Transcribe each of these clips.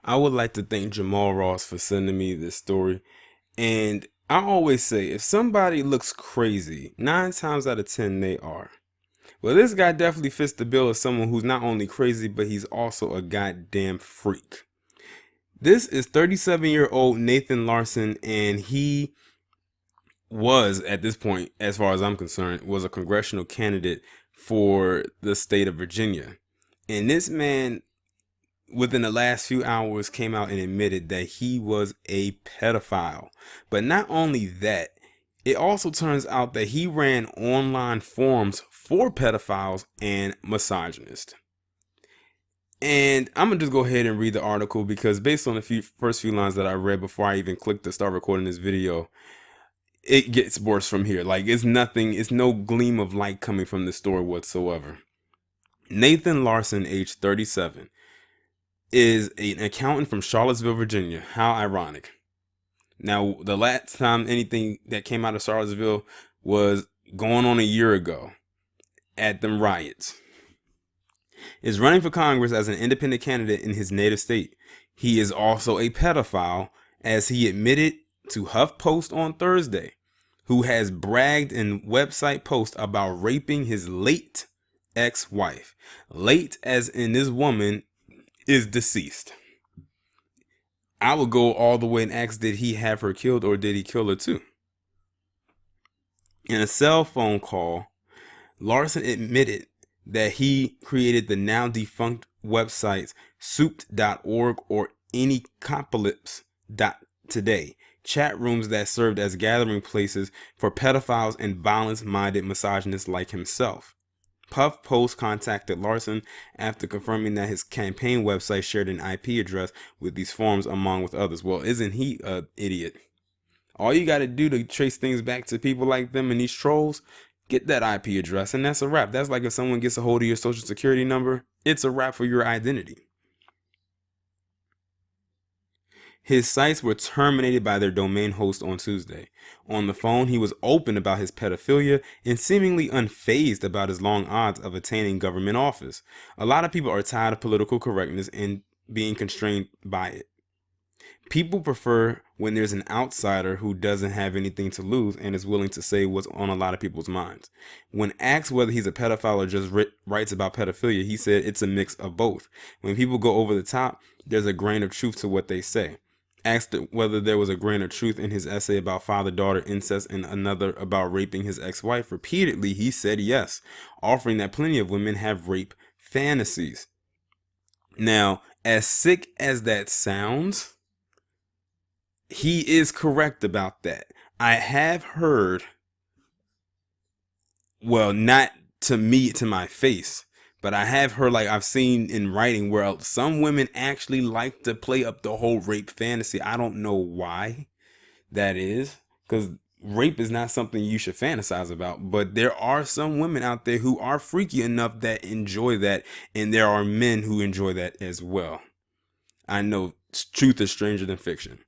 I would like to thank Jamal Ross for sending me this story. And I always say, if somebody looks crazy, 9 times out of 10 they are. Well, this guy definitely fits the bill of someone who's not only crazy, but he's also a goddamn freak. This is 37-year-old Nathan Larson, and he was, at this point, as far as I'm concerned, was a congressional candidate for the state of Virginia. And this man, within the last few hours, came out and admitted that he was a pedophile. But not only that, it also turns out that he ran online forums for pedophiles and misogynists. And I'm gonna just go ahead and read the article because based on the first few lines that I read before I even clicked to start recording this video, it gets worse from here. Like, it's nothing, it's no gleam of light coming from this story whatsoever. Nathan Larson, age 37, is an accountant from Charlottesville, Virginia. How ironic. Now, the last time anything that came out of Charlottesville was going on a year ago at them riots. Is running for Congress as an independent candidate in his native state. He is also a pedophile, as he admitted to HuffPost on Thursday, who has bragged in website posts about raping his late ex-wife. Late as in this woman is deceased. I would go all the way and ask, did he have her killed or did he kill her too? In a cell phone call, Larson admitted that he created the now defunct websites souped.org or anycopolis.today, chat rooms that served as gathering places for pedophiles and violence-minded misogynists like himself. HuffPost contacted Larson after confirming that his campaign website shared an IP address with these forums, among with others. Well, isn't he an idiot? All you got to do to trace things back to people like them and these trolls, get that IP address, and that's a wrap. That's like if someone gets a hold of your social security number, it's a wrap for your identity. His sites were terminated by their domain host on Tuesday. On the phone, he was open about his pedophilia and seemingly unfazed about his long odds of attaining government office. A lot of people are tired of political correctness and being constrained by it. People prefer when there's an outsider who doesn't have anything to lose and is willing to say what's on a lot of people's minds. When asked whether he's a pedophile or just writes about pedophilia, he said it's a mix of both. When people go over the top, there's a grain of truth to what they say. Asked whether there was a grain of truth in his essay about father-daughter incest and another about raping his ex-wife, repeatedly he said yes, offering that plenty of women have rape fantasies. Now, as sick as that sounds, he is correct about that. I have heard, well, not to me, to my face, but I have heard, like I've seen in writing, where some women actually like to play up the whole rape fantasy. I don't know why that is, because rape is not something you should fantasize about. But there are some women out there who are freaky enough that enjoy that, and there are men who enjoy that as well. I know truth is stranger than fiction.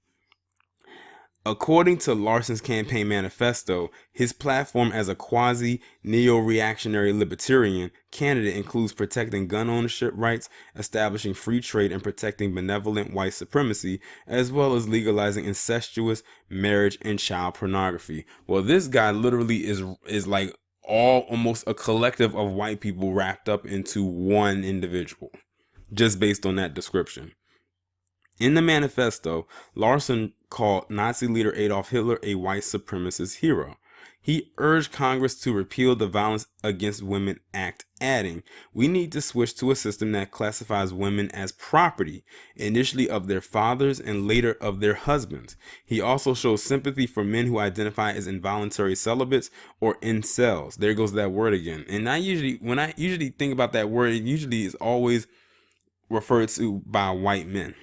According to Larson's campaign manifesto, his platform as a quasi-neo-reactionary libertarian candidate includes protecting gun ownership rights, establishing free trade, and protecting benevolent white supremacy, as well as legalizing incestuous marriage and child pornography. Well, this guy literally is like almost a collective of white people wrapped up into one individual, just based on that description. In the manifesto, Larson called Nazi leader Adolf Hitler a white supremacist hero. He urged Congress to repeal the Violence Against Women Act, adding, "We need to switch to a system that classifies women as property, initially of their fathers and later of their husbands." He also shows sympathy for men who identify as involuntary celibates or incels. There goes that word again. And when I usually think about that word, it usually is always referred to by white men,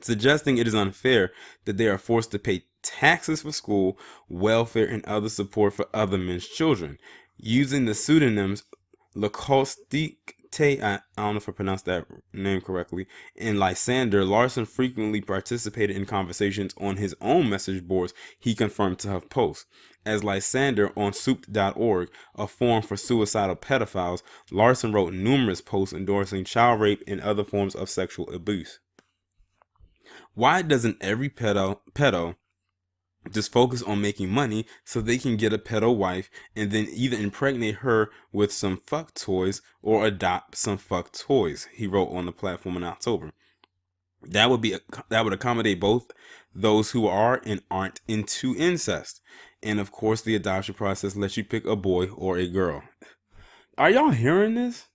suggesting it is unfair that they are forced to pay taxes for school, welfare, and other support for other men's children. Using the pseudonyms Lacoste, I don't know if I pronounced that name correctly, and Lysander, Larson frequently participated in conversations on his own message boards, he confirmed to HuffPost. As Lysander on souped.org, a forum for suicidal pedophiles, Larson wrote numerous posts endorsing child rape and other forms of sexual abuse. Why doesn't every pedo just focus on making money so they can get a pedo wife and then either impregnate her with some fuck toys or adopt some fuck toys? He wrote on the platform in October. That would accommodate both those who are and aren't into incest. And of course, the adoption process lets you pick a boy or a girl. Are y'all hearing this?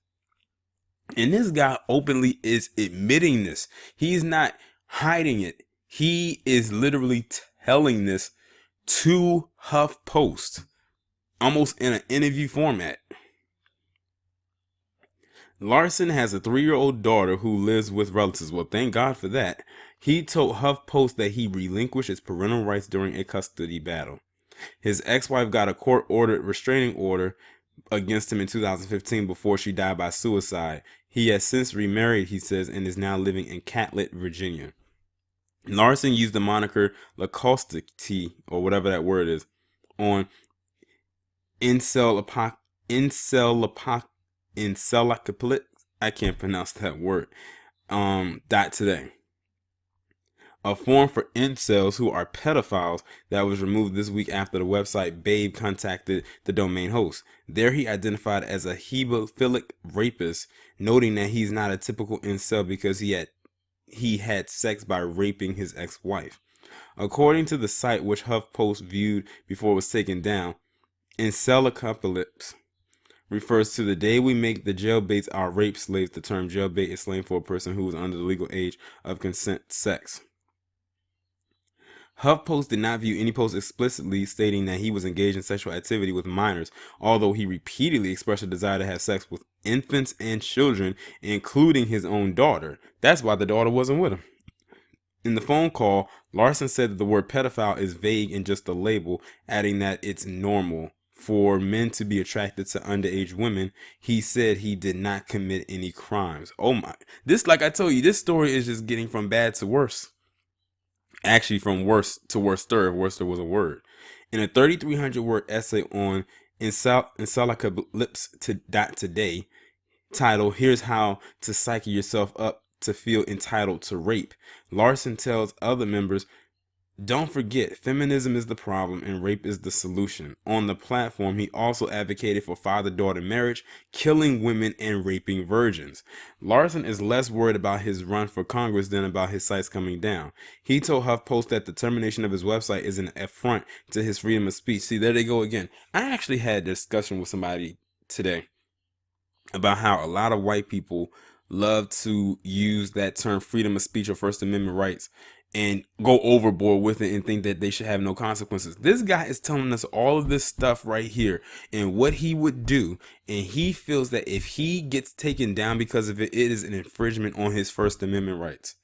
And this guy openly is admitting this. He's not hiding it. He is literally telling this to HuffPost, almost in an interview format. Larson has a 3-year-old daughter who lives with relatives. Well, thank God for that. He told HuffPost that he relinquished his parental rights during a custody battle. His ex-wife got a court-ordered restraining order against him in 2015 before she died by suicide. He has since remarried, he says, and is now living in Catlett, Virginia. Larson used the moniker Lacoste, or whatever that word is, on Incelacaplix, I can't pronounce that word, .today. A forum for incels who are pedophiles that was removed this week after the website Babe contacted the domain host. There he identified as a hemophilic rapist, noting that he's not a typical incel because he had sex by raping his ex-wife. According to the site, which HuffPost viewed before it was taken down, Incelacaplix refers to the day we make the jailbaits our rape slaves. The term jailbait is slang for a person who is under the legal age of consent sex. HuffPost did not view any post explicitly stating that he was engaged in sexual activity with minors, although he repeatedly expressed a desire to have sex with infants and children, including his own daughter. That's why the daughter wasn't with him. In the phone call, Larson said that the word pedophile is vague and just a label, adding that it's normal for men to be attracted to underage women. He said he did not commit any crimes. Oh my. This, like I told you, this story is just getting from bad to worse. Actually, from worse to worster, if worster was a word. In a 3,300-word essay on Incelacaplix today, titled "Here's How to Psyche Yourself Up to Feel Entitled to Rape," Larson tells other members, "Don't forget, feminism is the problem and rape is the solution." On the platform, he also advocated for father-daughter marriage, killing women, and raping virgins. Larson is less worried about his run for Congress than about his sites coming down. He told HuffPost that the termination of his website is an affront to his freedom of speech. See, there they go again. I actually had a discussion with somebody today about how a lot of white people love to use that term freedom of speech or First Amendment rights and go overboard with it and think that they should have no consequences. This guy is telling us all of this stuff right here and what he would do, and he feels that if he gets taken down because of it, it is an infringement on his First Amendment rights.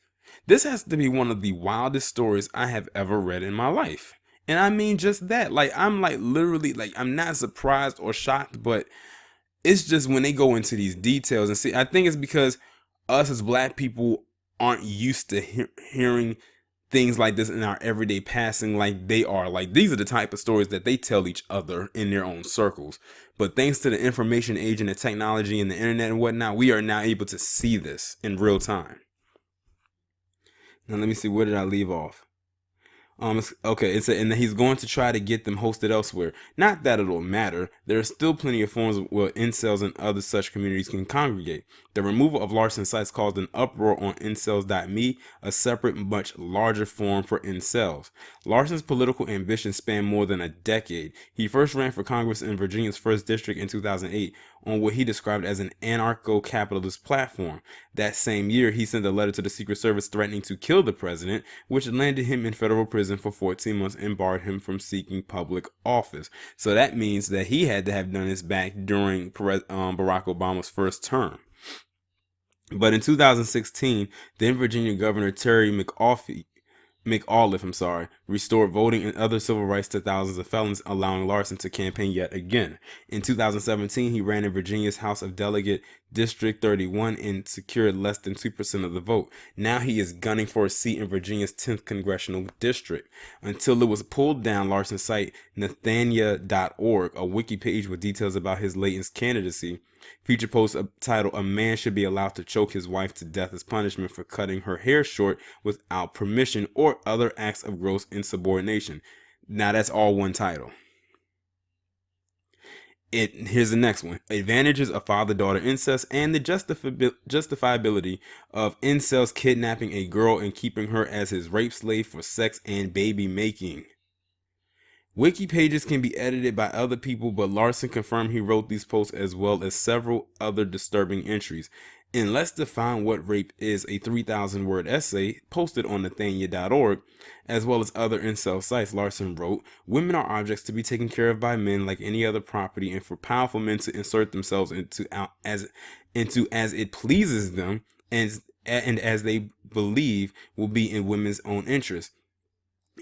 This has to be one of the wildest stories I have ever read in my life. And I mean just that. Like, I'm like literally, like, I'm not surprised or shocked, but it's just when they go into these details and see, I think it's because us as black people aren't used to hearing things like this in our everyday passing like they are. Like, these are the type of stories that they tell each other in their own circles. But thanks to the information age and the technology and the internet and whatnot, we are now able to see this in real time. Now, let me see, where did I leave off? Okay, and he's going to try to get them hosted elsewhere. Not that it'll matter. There are still plenty of forums where incels and other such communities can congregate. The removal of Larson's sites caused an uproar on incels.me, a separate, much larger forum for incels. Larson's political ambition spanned more than a decade. He first ran for Congress in Virginia's 1st District in 2008 on what he described as an anarcho-capitalist platform. That same year, he sent a letter to the Secret Service threatening to kill the president, which landed him in federal prison for 14 months and barred him from seeking public office. So that means that he had to have done this back during Barack Obama's first term. But in 2016, then Virginia Governor Terry McAuliffe, restored voting and other civil rights to thousands of felons, allowing Larson to campaign yet again. In 2017, he ran in Virginia's House of Delegate District 31 and secured less than 2% of the vote. Now he is gunning for a seat in Virginia's 10th congressional district. Until it was pulled down, Larson's site, Nathania.org, a wiki page with details about his latent candidacy, Feature post titled, "A Man Should Be Allowed to Choke His Wife to Death as Punishment for Cutting Her Hair Short Without Permission or Other Acts of Gross Insubordination." Now that's all one title. Here's the next one: "Advantages of father-daughter incest and the justifiability of incels kidnapping a girl and keeping her as his rape slave for sex and baby making." Wiki pages can be edited by other people, but Larson confirmed he wrote these posts as well as several other disturbing entries. In Let's Define What Rape Is, a 3,000-word essay posted on Nathania.org, as well as other incel sites, Larson wrote, "Women are objects to be taken care of by men like any other property, and for powerful men to insert themselves into as it pleases them, and as they believe will be in women's own interest.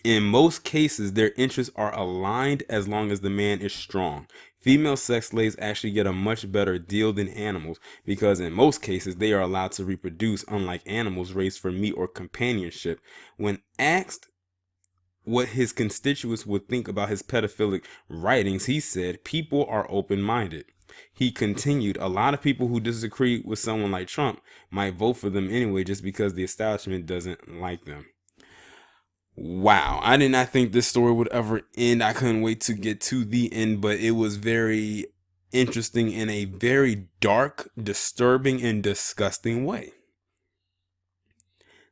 In most cases, their interests are aligned as long as the man is strong. Female sex slaves actually get a much better deal than animals because in most cases they are allowed to reproduce, unlike animals raised for meat or companionship." When asked what his constituents would think about his pedophilic writings, he said, "People are open-minded." He continued, "A lot of people who disagree with someone like Trump might vote for them anyway just because the establishment doesn't like them." Wow, I did not think this story would ever end. I couldn't wait to get to the end, but it was very interesting in a very dark, disturbing, and disgusting way.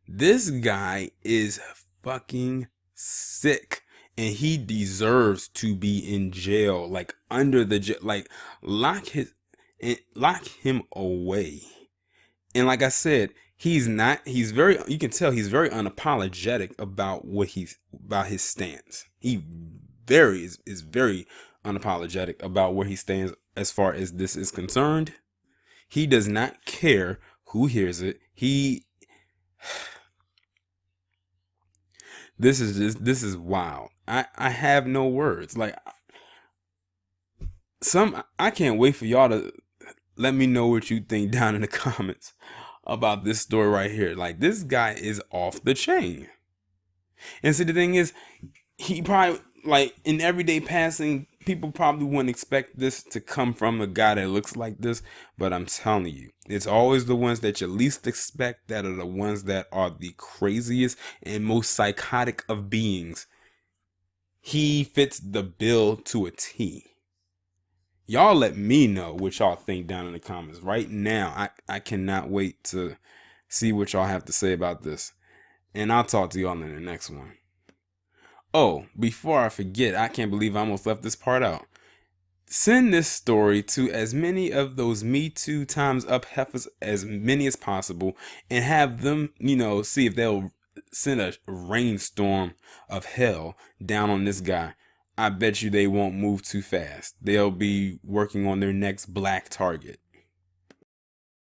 This guy is fucking sick, and he deserves to be in jail, like under the jail, like lock him away. And like I said, you can tell he's very unapologetic about about his stance. He is very unapologetic about where he stands as far as this is concerned. He does not care who hears it. This is wild. I have no words. Like I can't wait for y'all to let me know what you think down in the comments about this story right here. Like, this guy is off the chain. And see, the thing is, he probably, like, in everyday passing, people probably wouldn't expect this to come from a guy that looks like this. But I'm telling you, it's always the ones that you least expect that are the ones that are the craziest and most psychotic of beings. He fits the bill to a T. Y'all let me know what y'all think down in the comments right now. I cannot wait to see what y'all have to say about this. And I'll talk to y'all in the next one. Oh, before I forget, I can't believe I almost left this part out. Send this story to as many of those Me Too Times Up heifers as many as possible and have them, see if they'll send a rainstorm of hell down on this guy. I bet you they won't move too fast. They'll be working on their next black target.